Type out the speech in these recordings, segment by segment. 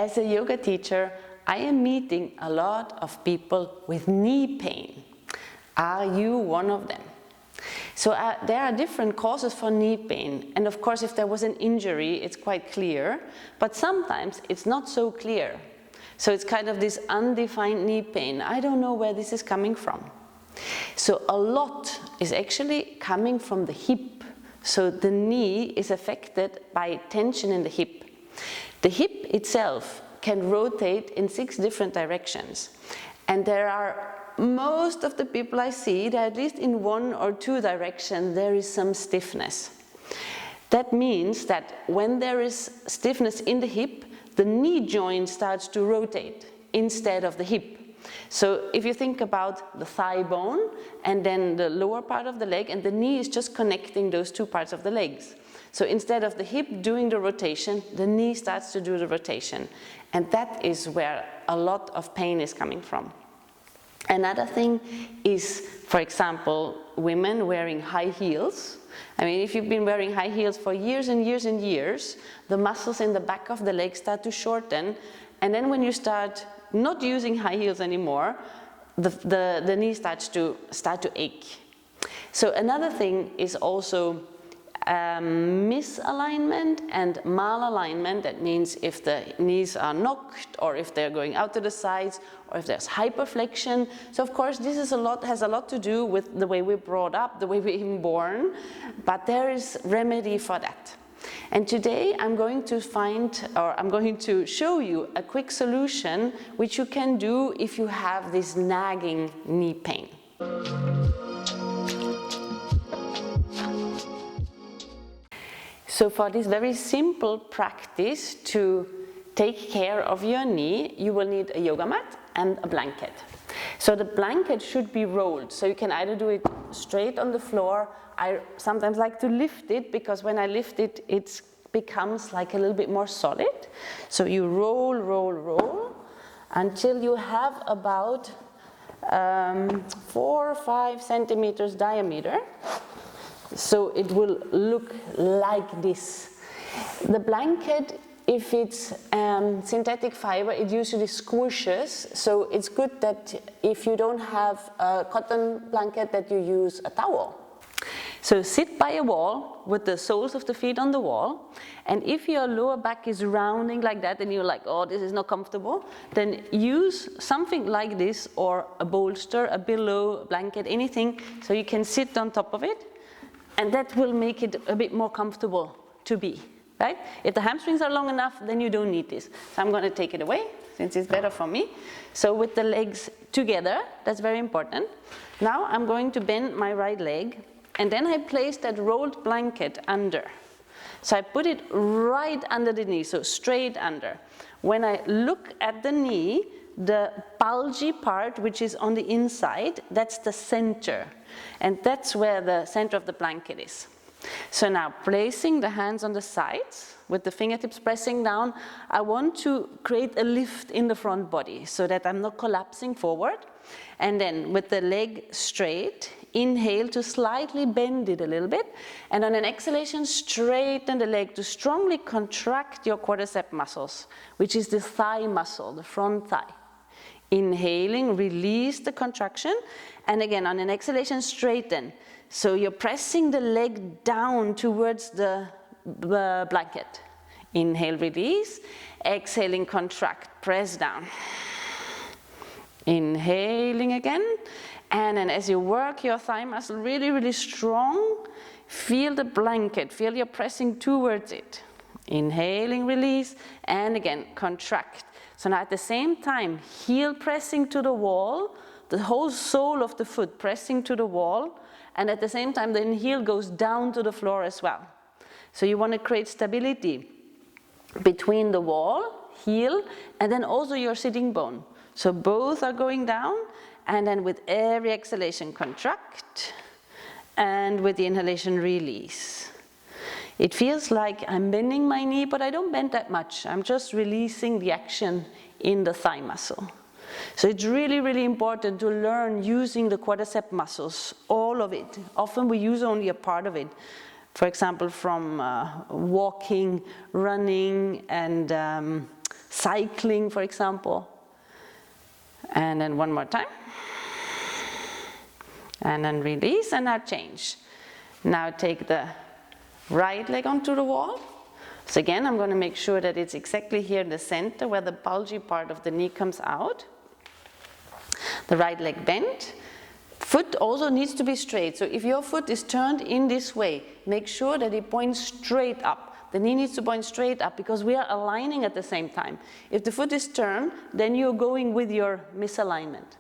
As a yoga teacher, I am meeting a lot of people with knee pain. Are you one of them? So there are different causes for knee pain, and of course if there was an injury it's quite clear, but sometimes it's not so clear. So it's kind of this undefined knee pain. I don't know where this is coming from. So a lot is actually coming from the hip. So the knee is affected by tension in the hip. The hip itself can rotate in 6 different directions, and there are most of the people I see that at least in 1 or 2 directions there is some stiffness. That means that when there is stiffness in the hip, the knee joint starts to rotate instead of the hip. So if you think about the thigh bone and then the lower part of the leg, and the knee is just connecting those 2 parts of the legs. So instead of the hip doing the rotation, the knee starts to do the rotation. And that is where a lot of pain is coming from. Another thing is, for example, women wearing high heels. I mean, if you've been wearing high heels for years and years and years, the muscles in the back of the leg start to shorten. And then when you start not using high heels anymore, the knee starts to ache. So another thing is also misalignment and malalignment. That means if the knees are knocked, or if they're going out to the sides, or if there's hyperflexion. So of course this has a lot to do with the way we're brought up, the way we're even born, but there is remedy for that. And today I'm going to show you a quick solution which you can do if you have this nagging knee pain. So for this very simple practice to take care of your knee, you will need a yoga mat and a blanket. So the blanket should be rolled, so you can either do it straight on the floor. I sometimes like to lift it, because when I lift it, it becomes like a little bit more solid. So you roll, roll, roll until you have about 4 or 5 centimeters diameter. So it will look like this. The blanket, if it's synthetic fiber, it usually squishes, so it's good that if you don't have a cotton blanket, that you use a towel. So sit by a wall with the soles of the feet on the wall, and if your lower back is rounding like that and you're like, oh, this is not comfortable, then use something like this, or a bolster, a pillow, a blanket, anything, so you can sit on top of it, and that will make it a bit more comfortable to be. Right? If the hamstrings are long enough, then you don't need this. So I'm going to take it away, since it's better for me. So with the legs together, that's very important. Now I'm going to bend my right leg, and then I place that rolled blanket under. So I put it right under the knee, so straight under. When I look at the knee, the bulgy part, which is on the inside, that's the center. And that's where the center of the blanket is. So now, placing the hands on the sides, with the fingertips pressing down, I want to create a lift in the front body so that I'm not collapsing forward. And then with the leg straight, inhale to slightly bend it a little bit. And on an exhalation, straighten the leg to strongly contract your quadriceps muscles, which is the thigh muscle, the front thigh. Inhaling, release the contraction. And again, on an exhalation, straighten. So you're pressing the leg down towards the blanket. Inhale, release. Exhaling, contract, press down. Inhaling again. And then as you work your thigh muscle really, really strong, feel the blanket, feel you're pressing towards it. Inhaling, release, and again, contract. So now at the same time, heel pressing to the wall, the whole sole of the foot pressing to the wall, and at the same time, the heel goes down to the floor as well. So you want to create stability between the wall, heel, and then also your sitting bone. So both are going down, and then with every exhalation, contract, and with the inhalation, release. It feels like I'm bending my knee, but I don't bend that much. I'm just releasing the action in the thigh muscle. So it's really, really important to learn using the quadriceps muscles, all of it. Often we use only a part of it. For example, from walking, running, and cycling, for example. And then one more time. And then release, and now change. Now take the right leg onto the wall. So again, I'm going to make sure that it's exactly here in the center where the bulgy part of the knee comes out. The right leg bent. Foot also needs to be straight. So if your foot is turned in this way, make sure that it points straight up. The knee needs to point straight up because we are aligning at the same time. If the foot is turned, then you're going with your misalignment.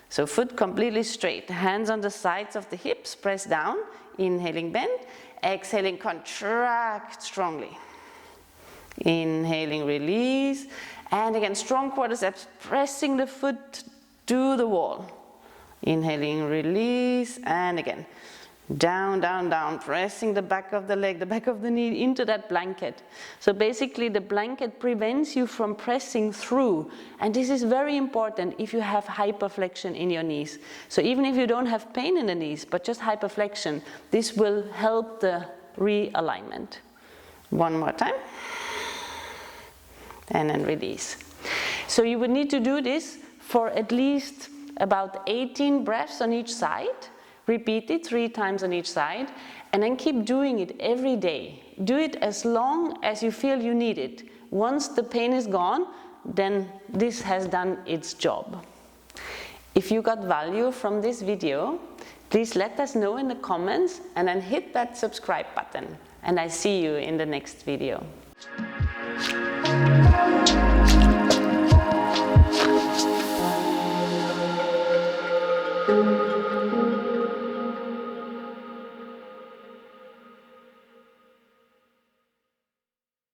So foot completely straight, hands on the sides of the hips, press down, inhaling bend, exhaling contract strongly. Inhaling release, and again strong quadriceps, pressing the foot to the wall. Inhaling release, and again down, down, down, pressing the back of the leg, the back of the knee into that blanket. So basically the blanket prevents you from pressing through, and this is very important if you have hyperflexion in your knees. So even if you don't have pain in the knees, but just hyperflexion, this will help the realignment. One more time. And then release. So you would need to do this for at least about 18 breaths on each side. Repeat it 3 times on each side, and then keep doing it every day. Do it as long as you feel you need it. Once the pain is gone, then this has done its job. If you got value from this video, please let us know in the comments, and then hit that subscribe button. And I see you in the next video.